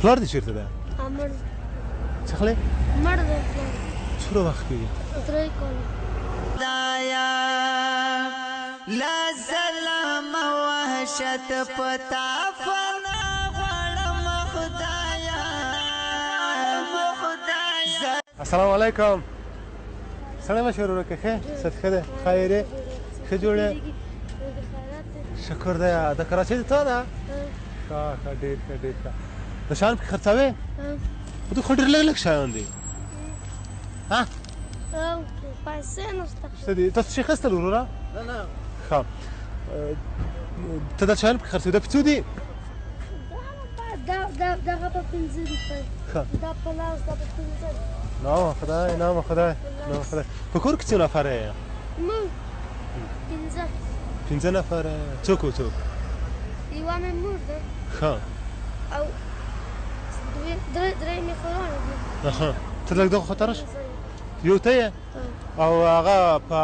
پلار دې چېرته دی؟ مړ څه خلې؟ مړ دی پلار. څومره وخت کېږي؟ 3 کاله. خدایا لا ظلم وحشت پتا فنا غړم خدایا. السلام علیکم. سلام مشهور ورکه ښه؟ صد ښه دی؟ خیر یې؟ ښه جوړ یې؟ شکر دی. د کراچۍ د تا ده؟ ښه ښه ډېر ښه ډېر ښه. د شیان پکې خرڅوې؟ خو خو ډېر لږ لږ شیان دي. ها؟ پیسې نشته. شته دي. تاسو شي اخیستل وروره؟ نه نه. ښه. ته دا شیان پکې خرڅوې دا په څو دي؟ دغه په 5 روپۍ. ښه. دا په لاس دا په 15. نام خدای نام خدای نام خدای. په کور کې څو نفره یې؟ موږ 15 نفره. څوک و څوک؟ یوه مې مور ده ښه. او درې مې خورانه دي. ته لږ دغه خواته راشه. یو ته یې او هغه په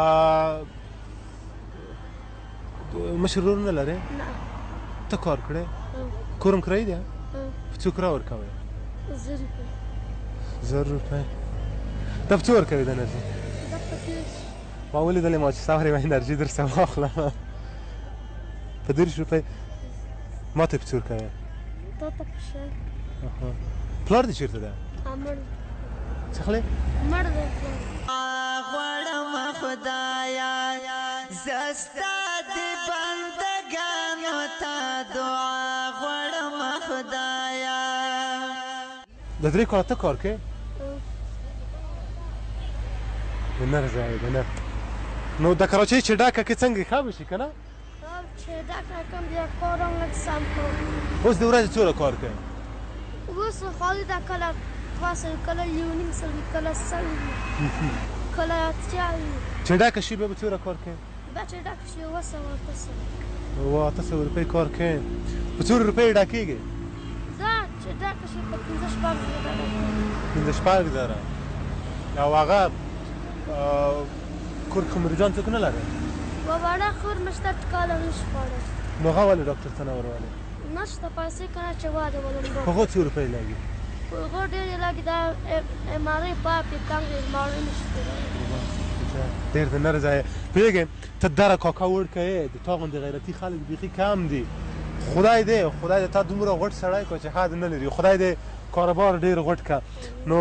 مشر ورور نه لرې؟ نه. ته کار کړې؟ کور هم کرایي دی؟ په څو کرایه ورکوې؟ 10 روپۍ. 1000 روپۍ. دا په څو ورکوې د انرژي؟ دا په 30. ما ولیدلې ما چې سهار یوه انرژي درڅه واخلم په 30 روپۍ. ما ته یې په څو ورکوې؟ دا ته په 100. پلار دې چېرته دی؟ مړ. څه خلې؟ مړ دی پلار. غړم خدایا زستا دې بندګانو ته دعا غړم خدایا. د 3 کاله ته کار کوې؟ د نر ځای د نر. نو د کراچۍ چې ډاکه کې څنګه ښه به شي که نه؟ چې دا کم بیا کارم لږ سم کوم. اوس د ورځې څومره کار کوې؟ اوس خالي دا کله 2 سوه کله 1.5 کله 100 کله 80. چې ډاکه شي بیا به څومره کار کوې؟ بیا چې ډاکه شي 700 800 روپۍ کار کوې. په څو روپۍ ډاکېږي؟ دا چې ډاکه شي په 15 15 زره. او هغه کور کې مریضان څوک نه لرې؟ یوه وړه خور مې شته ټکاله نشي خوړی. نو هغه ولې ډاکټر ته نه ورولې؟ نشته پیسې که نه چې واده ولم. هغه څو روپۍ لګي؟ هغه ډېرې لګي. دا MRI پاپې کانګې ماړه نشته. ډېر د نر ځای پوهېږې ته دره کاکا وړکه یې د تا غوندې غیرتي خلک بیخي کم دي. خدای دې تا دومره غټ سړی کړه چې حد نه لري. خدای دې کاروبار ډېر غټ کړه. نو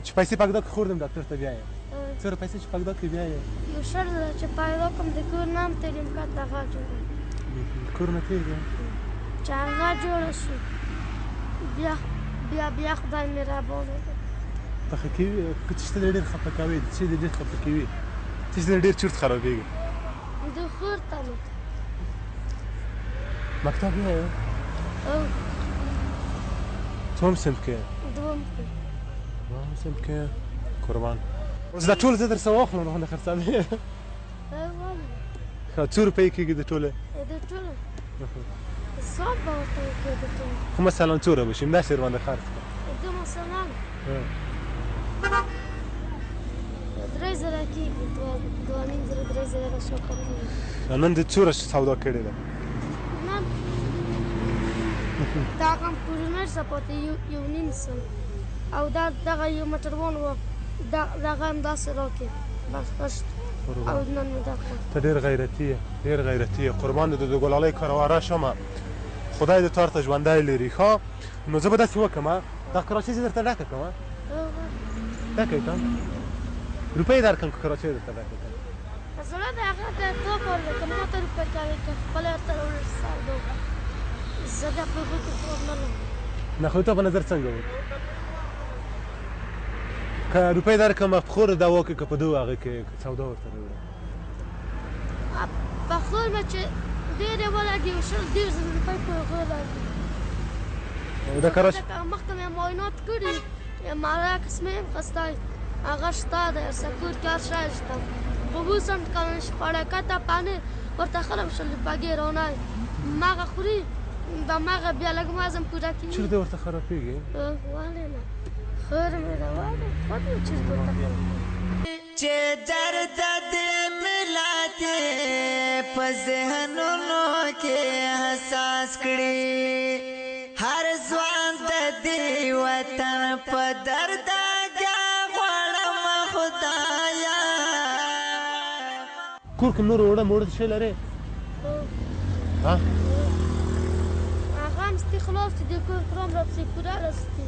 چې پیسې پکدا کې خوردم ډاکټر ته بیایې څومره پیسې چې پکدا کې بیایې؟ یو شرط ده چې پیدا کړم د کور نام تلیم کټ هغه جوړه کور نه تېر دی چې هغه جوړه شي بیا خدای مهربانه ده. پخه کوي که څه شته ډېر خفه کوي څه دې ډېر خفه کوي څه دې ډېر چورت خرابېږي؟ د خور ته مکتب بیایې؟ څوم صنف کې یې؟ دوم صنف کې یې؟ قربان اوس دا ټول زه درڅه واخلم نو باندې خرڅوې؟ ښه څو روپۍ کېږي د ټولې؟ د ټولو حساب به ورته وکړې د ټولو. خو مثلا څومره به شي همداسې ورباندې خرڅ کړه؟ د مثلا 3000 کېږي 2.5 3,000 به شاوخوا کېږي. نن دې څومره سودا کړې ده؟ نن دا هم پورنر څه پاتې 1.5 او دغه یو موټروان و دغه هم داسې راکړې بس او نن مې دا کړه. ته ډېر غیرتي یې ډېر غیرتي یې قربان دې د ګلالۍ کارواره شمه خدای دې تار ته ژوندی لري. ښه نو زه به داسې وکړم دا کراچۍ زه درته ډکه کړم ډکه یې کړم روپۍ درکړم که کراچۍ درته ډکه کړم. زړه د هغه د تو کار دی که ما ته روپۍ کوې که خپله ورته سودا وکړه زه بیا په هغو کې کار نه لرم. نه خو تا په نظر څنګه و که روپۍ درکړم په خور دا وکړې که په دو هغې کې سودا ورته راوړم؟ په خور مې چې ډېرې ولګي 100 روپۍ په هغو راځي. د کراچۍ مخکې مې معاینات کړي MRI عکس مې هم اخیستی هغه شته دی سکور کې هر شی شته خو اوس هم ټکاله نشي خوړی کته پنیر ورته خلم 100 روپۍ رانه مغه خوري د مغه بیا لږ وزن پوره کوي. چېرې دې ورته خرابېږي؟ ولې نه خیر مې ده ولې خود یو چیز ورته چې درد دې ملت په ذهنونو کې احساس کړي هر ځوان د وطن په دردګا غواړم خدایا کور کې نور وړه موړه شی لرې ها هغه هم ستی خلاص دي د کور کرام راپسې پوره راستی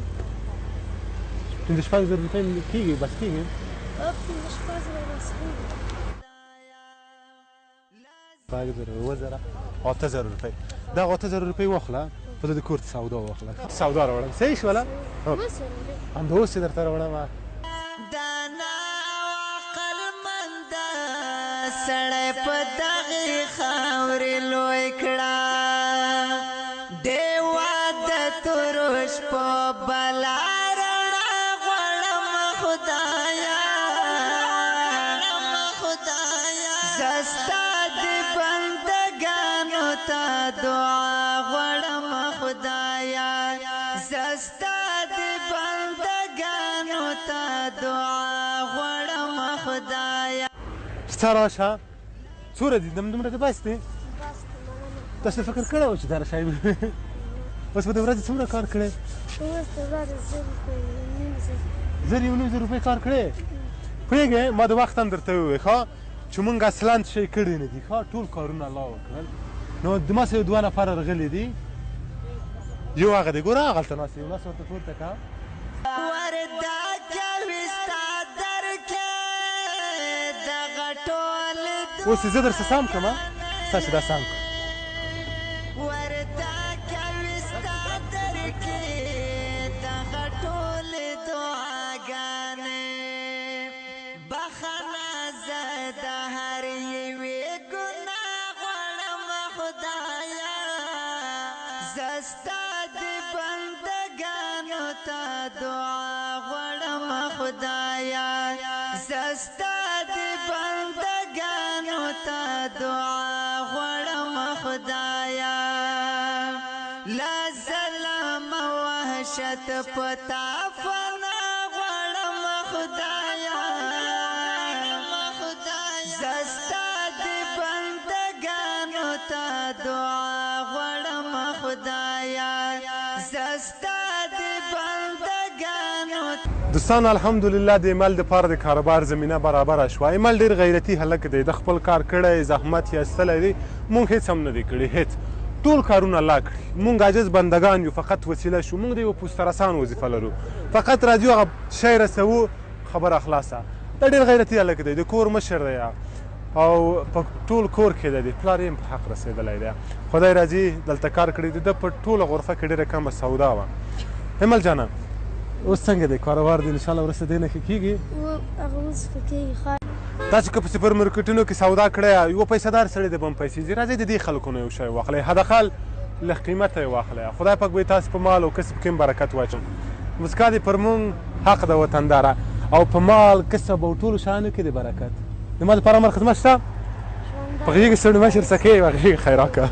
15,000 روپۍ کېږي بس کېږي 15,000 راستی 8,000 روپۍ دا 8,000 روپۍ واخله په د کور سودا واخله سودا راوړم صحیح شوله همدا اوس یې درته راوړم دانا عقلمند سړی په دغې خاورې لوی کړه دې واده تروش په بلا رڼا غواړم خدایا زه ستا د بندګانو ته دعا غواړم خدایا زه ستا د بندګانو ته دعا غواړم خدایا ستا راشه څومره دي دومره دې بس دی تاسو فکر کړی و چې دا شی اوس په دې ورځې څومره کار کړی اوس د ورځې 1,000 روپۍ کار کړی پوهېږې ما د وخت هم درته وویل ښه چې مونږ اصلا شی کړي نه دي ښه ټول کارونه الله وکړل نو دما سره 2 نفره راغلي دي یو هغه دی ګوره هغلته ناست دی لاس ورته پورته کړه وردا کوي ستا درکې دغه ټول اوس زه درسه سم کړم ستاسې دا سم کړه وردا کوي ستا درکې دغه ټول دعاګانې بخښنه زه د هر یوې ګناه غواړم خدایا زه ستا د بندګانو ته دعا غواړم خدایا زه ستا د بندګانو ته دعا غواړم خدایا لا ظلم وحشت پتا فنا غواړم خدایا زه ستا د بندګانو ته دعا غواړم خدایا زه ستا د بندګانو دوستان الحمدلله د ایمل دپاره د کاروبار زمینه برابره شوه ایمل ډېر غیرتي هلک دی د خپل کار کړی زحمت یې ایستلی دی مونږ هېڅ هم نه دی کړي هېڅ ټول کارونه الله کړي مونږ عاجز بندګان یو فقط وسیله شو مونږ د یوه پوسترسان وظیفه لرو فقط راځو هغه شی رسوو خبره خلاصه دا ډېر غیرتي هلک دی د کور مشر دی او په ټول کور کې دی پلار یې هم په حق رسېدلی دی خدای راځي دلته کار کړی دی د په ټوله غرفه کې ډېره کمه سودا وه ایمل جانه اوس څنګه دی کاروبار دی انشاءالله وروسته دی نه ښه کېږي هغه اوس ښه کېږي تاسو که په سوپر مارکېټونو کې سودا کړی یو پیسهدار سړی د به هم پیسې ځي راځئ د دې خلکو نه یو شی واخلئ حداقل لږ قیمته یې واخلئ خدای پاک به یې تاسو په مال او کسب کې هم برکت واچوي مسکا دې پر مونږ حق ده وطنداره او په مال کسب او ټولو شیانو کې د برکت د ما دپاره امر خدمت شته په غېږ سړي مشر سکې په غېږ خیرات کړه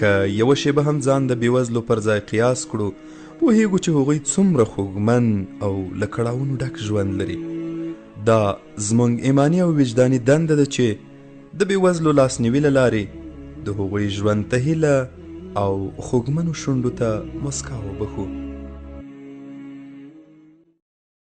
که یوه شیبه هم ځان د بېوزلو پر ځای قیاس کړو پوهیږو چې هغوی څومره خوږمن او له کړاوونو ډک ژوند لري دا زموږ ایماني او وجداني دنده ده چې د بېوزلو لاسنیوي له لارې د هغوی ژوند ته هیله او خوږمنو شونډو ته مسکا وبښو